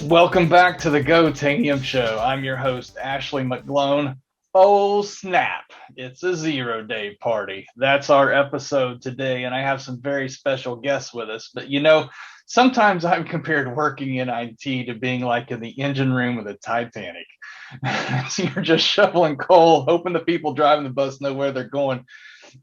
Welcome back to the Go-Tanium show. I'm your host, Ashley McGlone. Oh, snap. It's a 0-day party. That's our episode today, and I have some very special guests with us. But sometimes I've compared working in IT to being like in the engine room of the Titanic. So you're just shoveling coal, hoping the people driving the bus know where they're going.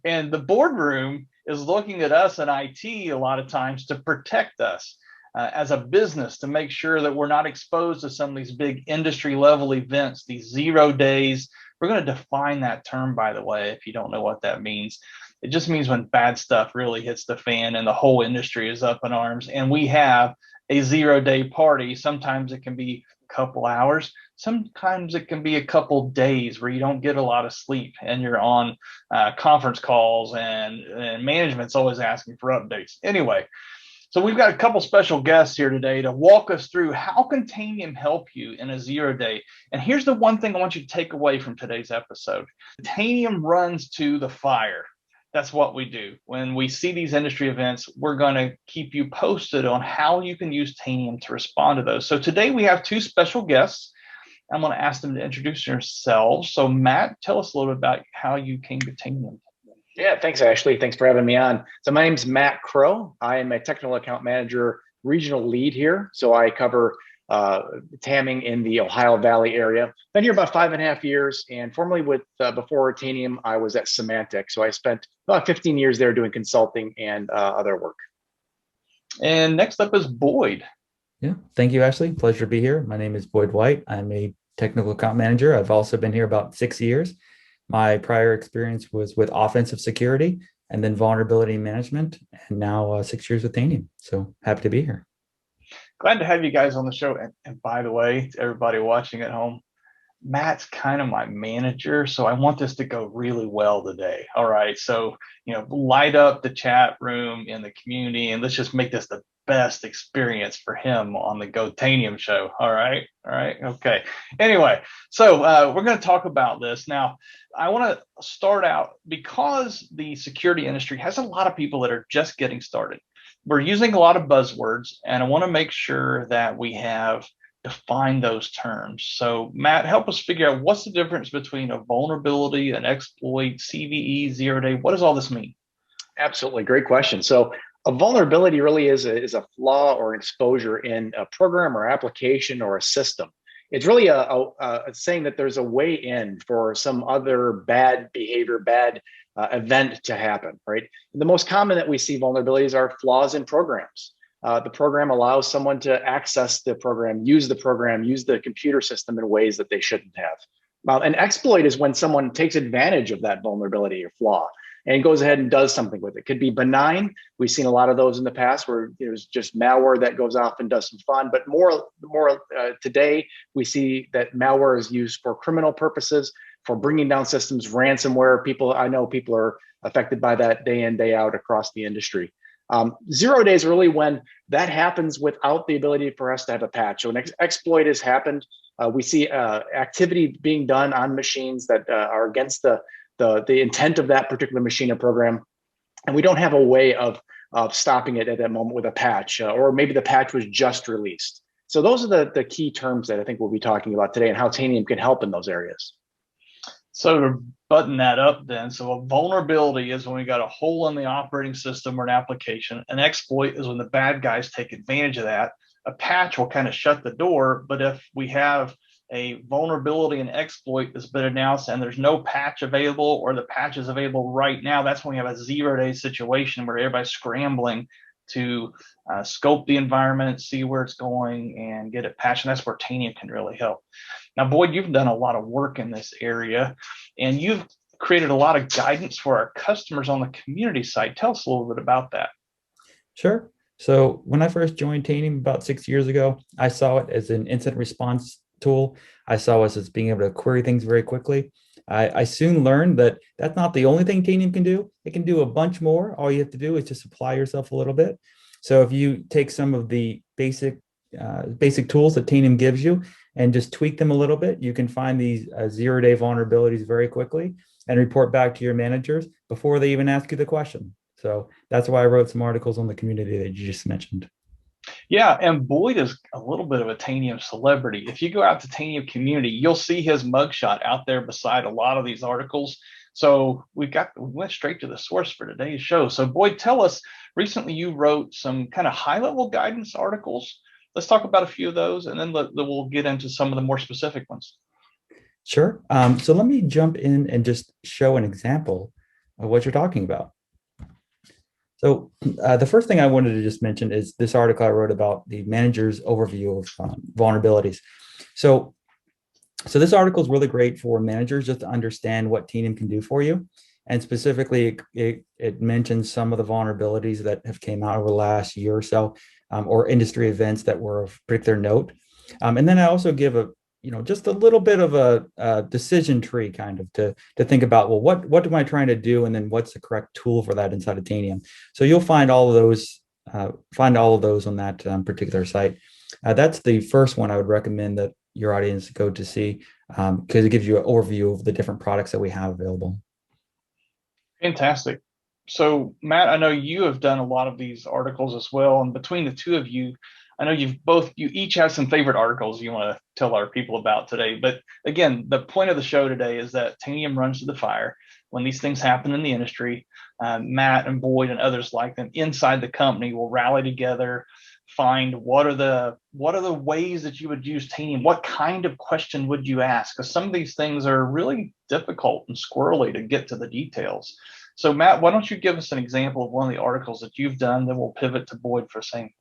And the boardroom is looking at us in IT a lot of times to protect us. As a business, to make sure that we're not exposed to some of these big industry level events, these 0 days. We're going to define that term, by the way, if you don't know what that means. It just means when bad stuff really hits the fan and the whole industry is up in arms. And we have a 0-day party. Sometimes it can be a couple hours. Sometimes it can be a couple days where you don't get a lot of sleep and you're on conference calls and management's always asking for updates. Anyway, so we've got a couple special guests here today to walk us through how can Tanium help you in a 0-day. And here's the one thing I want you to take away from today's episode. Tanium runs to the fire. That's what we do. When we see these industry events, we're going to keep you posted on how you can use Tanium to respond to those. So today we have two special guests. I'm going to ask them to introduce themselves. So Matt, tell us a little bit about how you came to Tanium. Yeah, thanks, Ashley. Thanks for having me on. So my name's Matt Crow. I am a technical account manager, regional lead here. So I cover TAMing in the Ohio Valley area. Been here about 5.5 years, and formerly before Tanium, I was at Symantec. So I spent about 15 years there doing consulting and other work. And next up is Boyd. Yeah, thank you, Ashley. Pleasure to be here. My name is Boyd White. I'm a technical account manager. I've also been here about 6 years. My prior experience was with offensive security and then vulnerability management, and now 6 years with Tanium. So happy to be here. Glad to have you guys on the show. And by the way, to everybody watching at home, Matt's kind of my manager, so I want this to go really well today. All right, so light up the chat room in the community, and let's just make this the best experience for him on the Go-Tanium show. All right, okay. Anyway, so we're going to talk about this now. I want to start out because the security industry has a lot of people that are just getting started. We're using a lot of buzzwords, and I want to make sure that we have defined those terms. So Matt, help us figure out what's the difference between a vulnerability, an exploit, CVE, 0-day. What does all this mean? Absolutely. Great question. So a vulnerability really is a flaw or exposure in a program or application or a system. It's really a saying that there's a way in for some other bad behavior, bad event to happen, right? And the most common that we see vulnerabilities are flaws in programs. The program allows someone to access the program, use the computer system in ways that they shouldn't have. An exploit is when someone takes advantage of that vulnerability or flaw and goes ahead and does something with it. It could be benign. We've seen a lot of those in the past where there's just malware that goes off and does some fun. But more today, we see that malware is used for criminal purposes, for bringing down systems, ransomware. I know people are affected by that day in, day out across the industry. 0 days really when that happens without the ability for us to have a patch. So an exploit has happened. We see activity being done on machines that are against the intent of that particular machine or program, and we don't have a way of stopping it at that moment with a patch, or maybe the patch was just released. So those are the key terms that I think we'll be talking about today and how Tanium can help in those areas. So to button that up then, so a vulnerability is when we got a hole in the operating system or an application. An exploit is when the bad guys take advantage of that. A patch will kind of shut the door, but if we have a vulnerability and exploit that's been announced and there's no patch available, or the patch is available right now, that's when we have a 0-day situation where everybody's scrambling to scope the environment, see where it's going, and get it patched. And that's where Tanium can really help. Now, Boyd, you've done a lot of work in this area, and you've created a lot of guidance for our customers on the community side. Tell us a little bit about that. Sure. So when I first joined Tanium about 6 years ago, I saw it as an incident response tool. I saw us as being able to query things very quickly. I soon learned that that's not the only thing Tanium can do. It can do a bunch more. All you have to do is just apply yourself a little bit. So if you take some of the basic tools that Tanium gives you and just tweak them a little bit, you can find these 0-day vulnerabilities very quickly and report back to your managers before they even ask you the question. So that's why I wrote some articles on the community that you just mentioned. Yeah, and Boyd is a little bit of a Tanium celebrity. If you go out to Tanium community, you'll see his mugshot out there beside a lot of these articles. So we went straight to the source for today's show. So Boyd, tell us, recently you wrote some kind of high level guidance articles. Let's talk about a few of those, and then we'll get into some of the more specific ones. Sure. So let me jump in and just show an example of what you're talking about. So the first thing I wanted to just mention is this article I wrote about the manager's overview of vulnerabilities. So this article is really great for managers just to understand what Tanium can do for you. And specifically, it mentions some of the vulnerabilities that have came out over the last year or so, or industry events that were of particular note. And then I also give just a little bit of a decision tree kind of to think about, well, what am I trying to do? And then what's the correct tool for that inside of Tanium? So you'll find all of those on that particular site. That's the first one I would recommend that your audience go to see, because it gives you an overview of the different products that we have available. Fantastic. So Matt, I know you have done a lot of these articles as well. And between the two of you, I know you each have some favorite articles you want to tell our people about today. But again, the point of the show today is that Tanium runs to the fire. When these things happen in the industry, Matt and Boyd and others like them inside the company will rally together, find what are the ways that you would use Tanium. What kind of question would you ask? Because some of these things are really difficult and squirrely to get to the details. So Matt, why don't you give us an example of one of the articles that you've done, then we'll pivot to Boyd for same.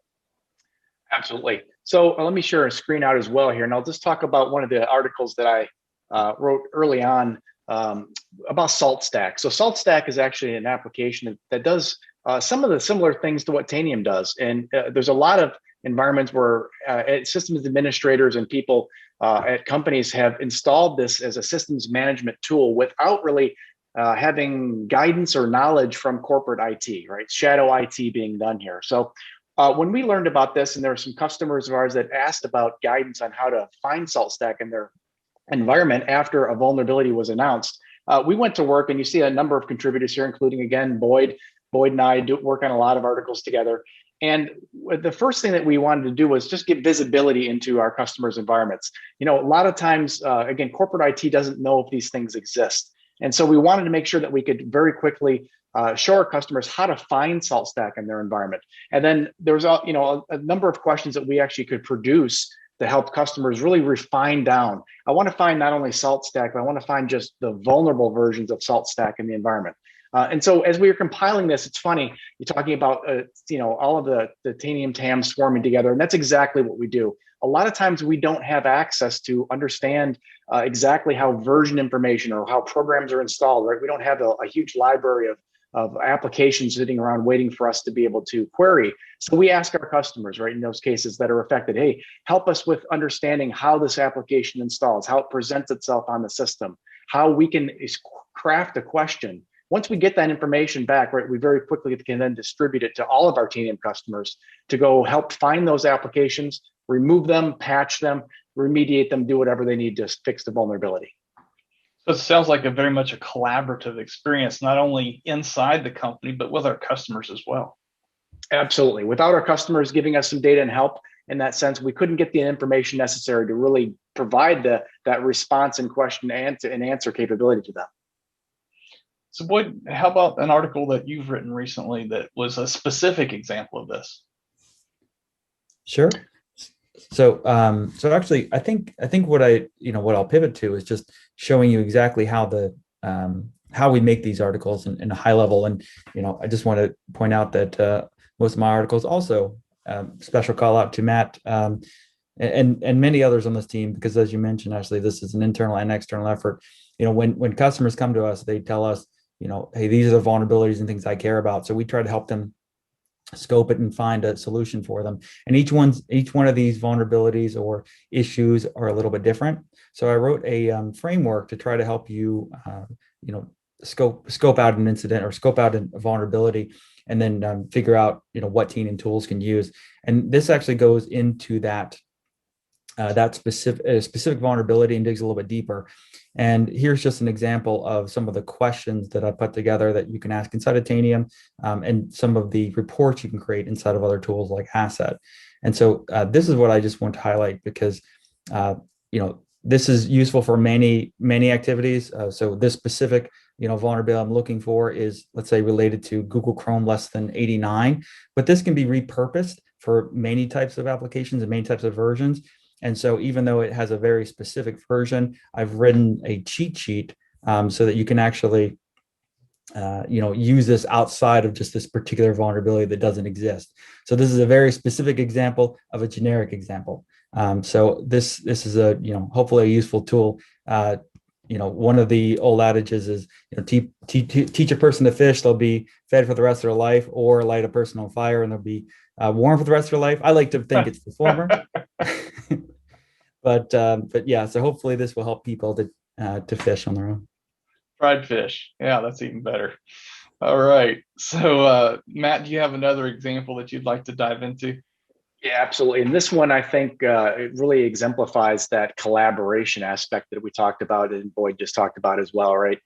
Absolutely. So let me share a screen out as well here, and I'll just talk about one of the articles that I wrote early on about SaltStack. So SaltStack is actually an application that does some of the similar things to what Tanium does. And there's a lot of environments where systems administrators and people at companies have installed this as a systems management tool without really having guidance or knowledge from corporate IT, right? Shadow IT being done here. So when we learned about this, and there were some customers of ours that asked about guidance on how to find SaltStack in their environment after a vulnerability was announced, we went to work, and you see a number of contributors here, including, again, Boyd. Boyd and I work on a lot of articles together. And the first thing that we wanted to do was just get visibility into our customers' environments. A lot of times, again, corporate IT doesn't know if these things exist. And so we wanted to make sure that we could very quickly show our customers how to find SaltStack in their environment. And then there's a number of questions that we actually could produce to help customers really refine down. I want to find not only SaltStack, but I want to find just the vulnerable versions of SaltStack in the environment. And so as we were compiling this, it's funny, you're talking about all of the Tanium TAMs swarming together, and that's exactly what we do. A lot of times we don't have access to understand exactly how version information or how programs are installed, right? We don't have a huge library of applications sitting around waiting for us to be able to query. So we ask our customers, right, in those cases that are affected, hey, help us with understanding how this application installs, how it presents itself on the system, how we can craft a question. Once we get that information back, right, we very quickly can then distribute it to all of our Tanium customers to go help find those applications, remove them, patch them, remediate them, do whatever they need to fix the vulnerability. So it sounds like very much a collaborative experience, not only inside the company, but with our customers as well. Absolutely. Without our customers giving us some data and help in that sense, we couldn't get the information necessary to really provide that response and question and answer capability to them. So Boyd, how about an article that you've written recently that was a specific example of this? Sure. So actually, I think what I'll pivot to is just showing you exactly how how we make these articles in a high level. And I just want to point out that most of my articles also special call out to Matt and many others on this team, because as you mentioned, Ashley, this is an internal and external effort. When customers come to us, they tell us, hey, these are the vulnerabilities and things I care about. So we try to help them scope it and find a solution for them. And each one of these vulnerabilities or issues are a little bit different. So I wrote a framework to try to help you, scope out an incident or scope out a vulnerability, and then figure out, what Tanium tools can use. And this actually goes into that that specific vulnerability and digs a little bit deeper. And here's just an example of some of the questions that I put together that you can ask inside of Tanium, and some of the reports you can create inside of other tools like Asset. And so this is what I just want to highlight because this is useful for many activities. So this specific vulnerability I'm looking for is, let's say, related to Google Chrome less than 89, but this can be repurposed for many types of applications and many types of versions. And so even though it has a very specific version, I've written a cheat sheet so that you can actually use this outside of just this particular vulnerability that doesn't exist. So this is a very specific example of a generic example. So this is a hopefully a useful tool. One of the old adages is teach a person to fish, they'll be fed for the rest of their life, or light a person on fire and they'll be warm for the rest of their life. I like to think it's the former. But yeah, so hopefully this will help people to fish on their own. Fried fish. Yeah, that's even better. All right. So Matt, do you have another example that you'd like to dive into? Yeah, absolutely. And this one, I think, it really exemplifies that collaboration aspect that we talked about and Boyd just talked about as well, right?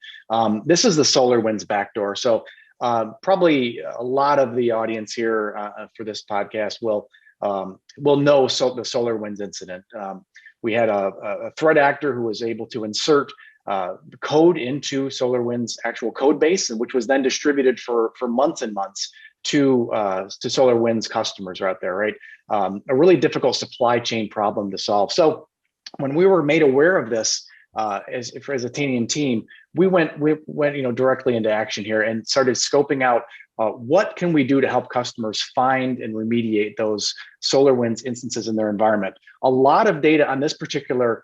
This is the SolarWinds backdoor. So probably a lot of the audience here for this podcast will know the SolarWinds incident. We had a threat actor who was able to insert code into SolarWinds' actual code base, which was then distributed for months and months to SolarWinds customers out there, right? A really difficult supply chain problem to solve. So when we were made aware of this as a Tanium team, we went directly into action here and started scoping out what can we do to help customers find and remediate those SolarWinds instances in their environment. A lot of data on this particular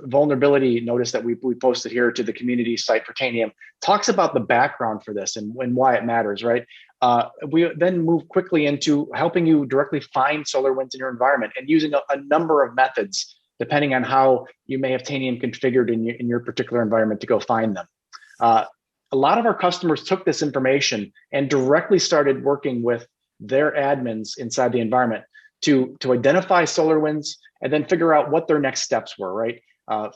vulnerability notice that we posted here to the community site for Tanium talks about the background for this and why it matters, right? We then move quickly into helping you directly find SolarWinds in your environment and using a number of methods, depending on how you may have Tanium configured in your particular environment to go find them. A lot of our customers took this information and directly started working with their admins inside the environment to identify SolarWinds and then figure out what their next steps were, right?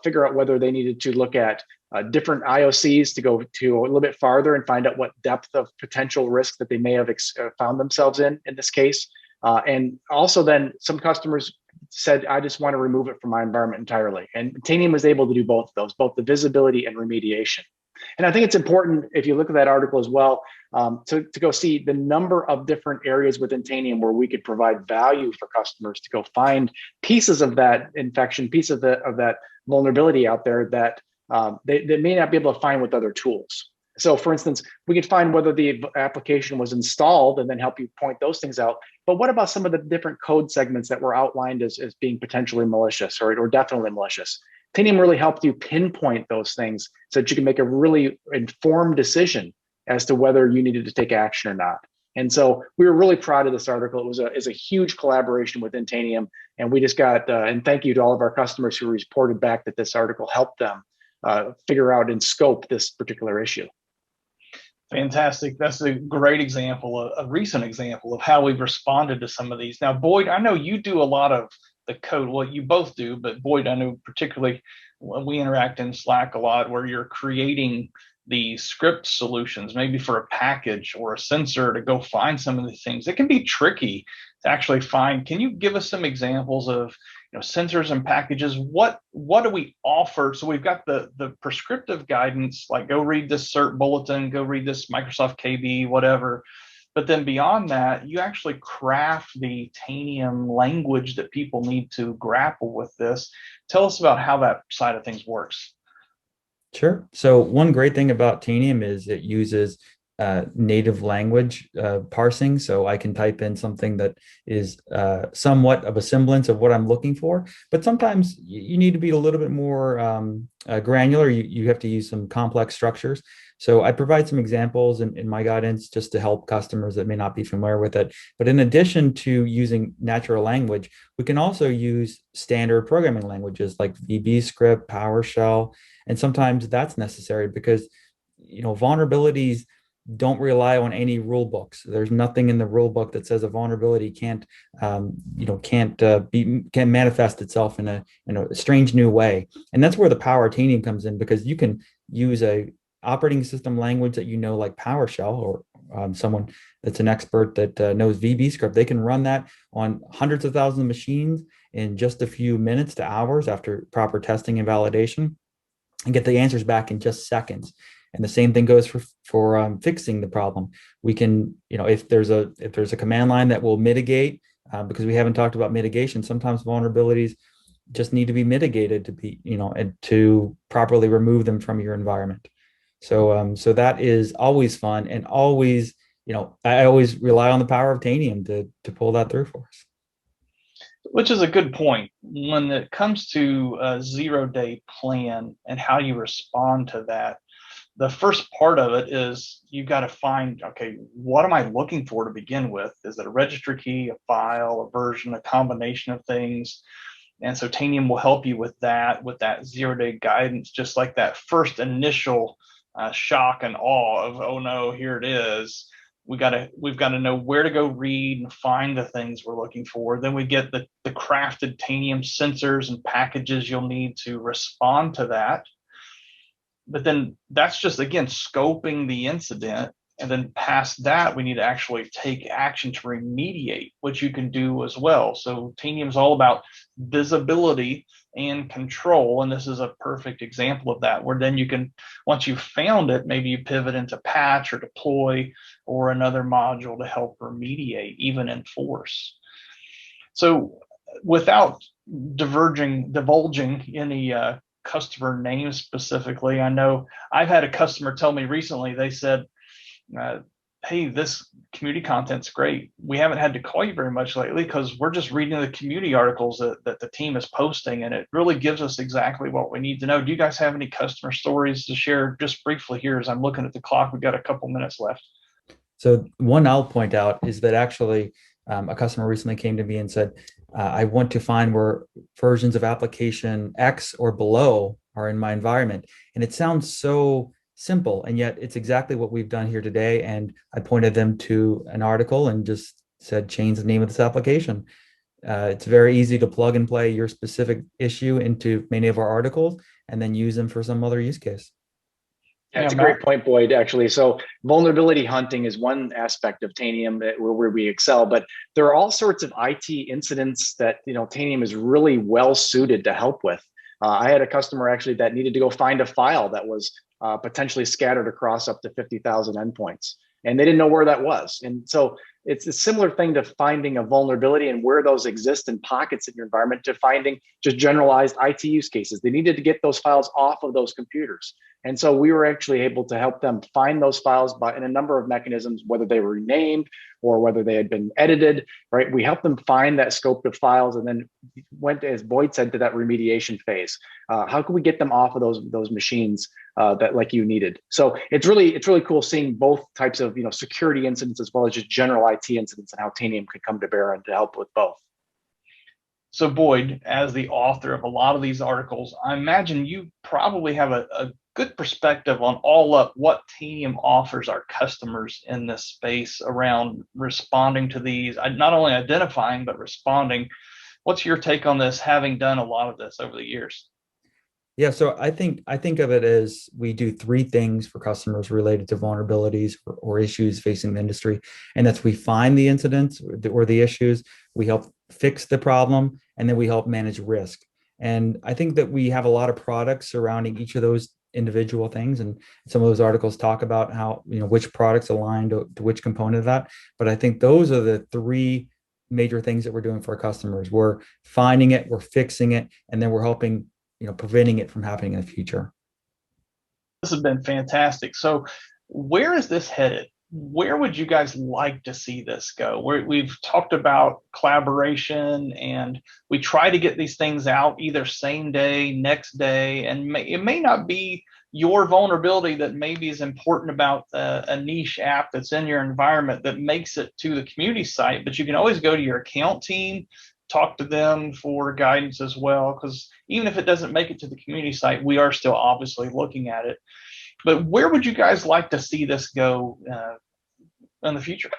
Figure out whether they needed to look at different IOCs to go to a little bit farther and find out what depth of potential risk that they may have found themselves in this case. And also then some customers said, I just want to remove it from my environment entirely. And Tanium was able to do both of those, both the visibility and remediation. And I think it's important, if you look at that article as well, to go see the number of different areas within Tanium where we could provide value for customers to go find pieces of that infection, piece of that vulnerability out there that they may not be able to find with other tools. So for instance, we could find whether the application was installed and then help you point those things out. But what about some of the different code segments that were outlined as being potentially malicious or definitely malicious? Tanium really helped you pinpoint those things so that you can make a really informed decision as to whether you needed to take action or not. And so we were really proud of this article. It was a huge collaboration within Tanium. And we just got, and thank you to all of our customers who reported back that this article helped them figure out and scope this particular issue. Fantastic. That's a great example, a recent example of how we've responded to some of these. Now, Boyd, I know you do a lot of the code. Well, you both do, but Boyd, I know particularly when we interact in Slack a lot where you're creating the script solutions, maybe for a package or a sensor to go find some of these things. It can be tricky to actually find. Can you give us some examples of sensors and packages? What do we offer? So we've got the prescriptive guidance, like go read this CERT bulletin, go read this Microsoft KB, whatever. But then beyond that, you actually craft the Tanium language that people need to grapple with this. Tell us about how that side of things works. Sure. So one great thing about Tanium is it uses native language parsing. So I can type in something that is somewhat of a semblance of what I'm looking for. But sometimes you need to be a little bit more granular. You have to use some complex structures. So I provide some examples in my guidance just to help customers that may not be familiar with it. But in addition to using natural language, we can also use standard programming languages like VB script, PowerShell. And sometimes that's necessary because vulnerabilities don't rely on any rule books. There's nothing in the rule book that says a vulnerability can't can manifest itself in a strange new way. And that's where the power of Tanium comes in, because you can use a operating system language that like PowerShell, or someone that's an expert that knows VB script. They can run that on hundreds of thousands of machines in just a few minutes to hours after proper testing and validation, and get the answers back in just seconds. And the same thing goes for fixing the problem. We can, if there's a command line that will mitigate, because we haven't talked about mitigation. Sometimes vulnerabilities just need to be mitigated to be, and to properly remove them from your environment. So that is always fun, and always, I always rely on the power of Tanium to pull that through for us. Which is a good point. When it comes to a 0-day plan and how you respond to that, the first part of it is you got to find, okay, what am I looking for to begin with? Is it a registry key, a file, a version, a combination of things? And so Tanium will help you with that 0-day guidance, just like that first initial shock and awe of, oh no, here it is. We've got to know where to go read and find the things we're looking for. Then we get the crafted Tanium sensors and packages you'll need to respond to that. But then that's just, again, scoping the incident. And then past that, we need to actually take action to remediate, which you can do as well. So Tanium is all about visibility and control. And this is a perfect example of that, where then you can, once you've found it, maybe you pivot into patch or deploy or another module to help remediate, even enforce. So without divulging any customer names specifically, I know I've had a customer tell me recently, they said, hey, this community content's great. We haven't had to call you very much lately because we're just reading the community articles that the team is posting, and it really gives us exactly what we need to know. Do you guys have any customer stories to share just briefly here as I'm looking at the clock? We've got a couple minutes left. So one I'll point out is that actually a customer recently came to me and said, I want to find where versions of application X or below are in my environment. And it sounds so simple, and yet it's exactly what we've done here today. And I pointed them to an article and just said, change the name of this application. It's very easy to plug and play your specific issue into many of our articles and then use them for some other use case. Yeah, it's a great point, Boyd, actually. So vulnerability hunting is one aspect of Tanium where we excel, but there are all sorts of IT incidents that, Tanium is really well suited to help with. I had a customer actually that needed to go find a file that was potentially scattered across up to 50,000 endpoints, and they didn't know where that was. And so it's a similar thing to finding a vulnerability and where those exist in pockets in your environment, to finding just generalized IT use cases. They needed to get those files off of those computers. And so we were actually able to help them find those files in a number of mechanisms, whether they were renamed or whether they had been edited, right? We helped them find that scope of files, and then went, as Boyd said, to that remediation phase. How can we get them off of those machines that like you needed? So it's really cool seeing both types of security incidents as well as just general IT incidents, and how Tanium could come to bear and to help with both. So Boyd, as the author of a lot of these articles, I imagine you probably have a good perspective on all up what Tanium offers our customers in this space around responding to these, not only identifying, but responding. What's your take on this, having done a lot of this over the years? Yeah, so I think of it as we do three things for customers related to vulnerabilities or issues facing the industry. And that's, we find the incidents or the issues, we help fix the problem, and then we help manage risk. And I think that we have a lot of products surrounding each of those individual things. And some of those articles talk about how, which products align to which component of that. But I think those are the three major things that we're doing for our customers. We're finding it, we're fixing it, and then we're helping preventing it from happening in the future. This has been fantastic. So where is this headed? Where would you guys like to see this go? We've talked about collaboration, and we try to get these things out either same day, next day, and it may not be your vulnerability that maybe is important about a niche app that's in your environment that makes it to the community site, but you can always go to your account team, talk to them for guidance as well, because even if it doesn't make it to the community site, we are still obviously looking at it. But where would you guys like to see this go in the future?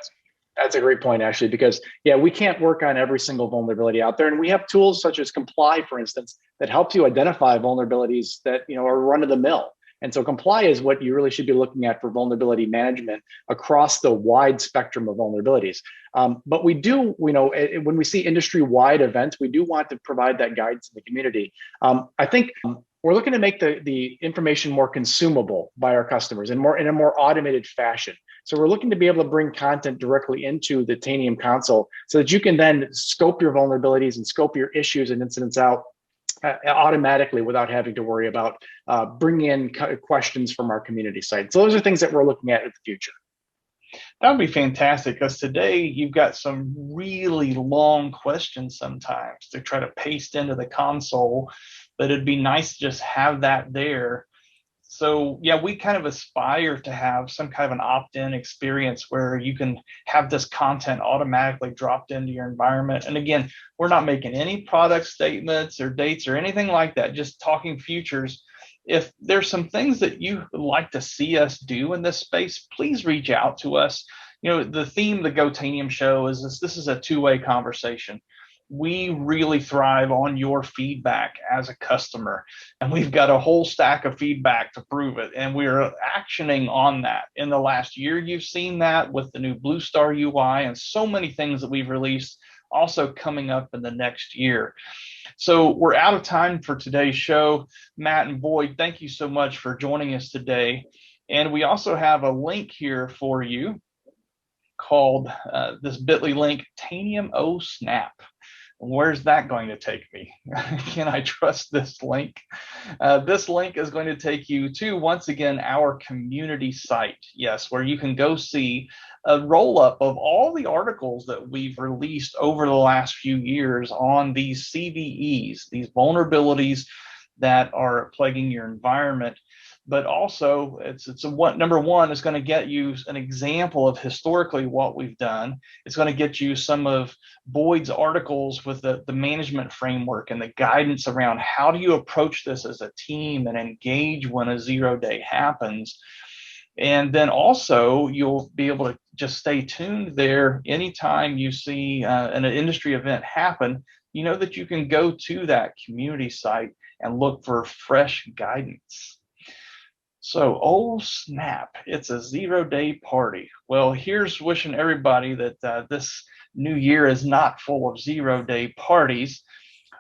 That's a great point, actually, because yeah, we can't work on every single vulnerability out there, and we have tools such as Comply, for instance, that helps you identify vulnerabilities that are run of the mill. And so Comply is what you really should be looking at for vulnerability management across the wide spectrum of vulnerabilities. But we do, when we see industry-wide events, we do want to provide that guidance in the community. I think we're looking to make the information more consumable by our customers and in a more automated fashion. So we're looking to be able to bring content directly into the Tanium console so that you can then scope your vulnerabilities and scope your issues and incidents out automatically without having to worry about bringing in questions from our community site. So those are things that we're looking at in the future. That would be fantastic, because today you've got some really long questions sometimes to try to paste into the console, but it'd be nice to just have that there. So yeah, we kind of aspire to have some kind of an opt-in experience where you can have this content automatically dropped into your environment. And again, we're not making any product statements or dates or anything like that, just talking futures. If there's some things that you would like to see us do in this space, please reach out to us. The theme of the Go-Tanium show is this is a two-way conversation. We really thrive on your feedback as a customer, and we've got a whole stack of feedback to prove it, and we're actioning on that. In the last year, you've seen that with the new Blue Star UI and so many things that we've released also coming up in the next year. So we're out of time for today's show. Matt and Boyd, thank you so much for joining us today. And we also have a link here for you called this bit.ly link, Tanium O Snap. Where's that going to take me? Can I trust this link? This link is going to take you to, once again, our community site. Yes, where you can go see a roll-up of all the articles that we've released over the last few years on these CVEs, these vulnerabilities that are plaguing your environment. But also, number one is going to get you an example of historically what we've done. It's going to get you some of Boyd's articles with the management framework and the guidance around how do you approach this as a team and engage when a 0-day happens. And then also, you'll be able to just stay tuned there anytime you see an industry event happen. You know that you can go to that community site and look for fresh guidance. So, oh snap, it's a 0-day party. Well, here's wishing everybody that this new year is not full of 0-day parties.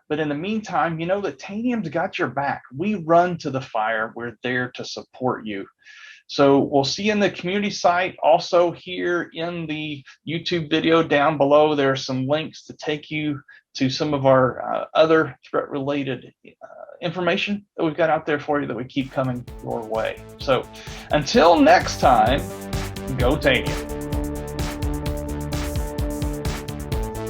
But in the meantime, you know that Tanium's got your back. We run to the fire. We're there to support you. So we'll see you in the community site. Also here in the YouTube video down below, there are some links to take you to some of our other threat-related information that we've got out there for you that we keep coming your way. So until next time, go Tanium.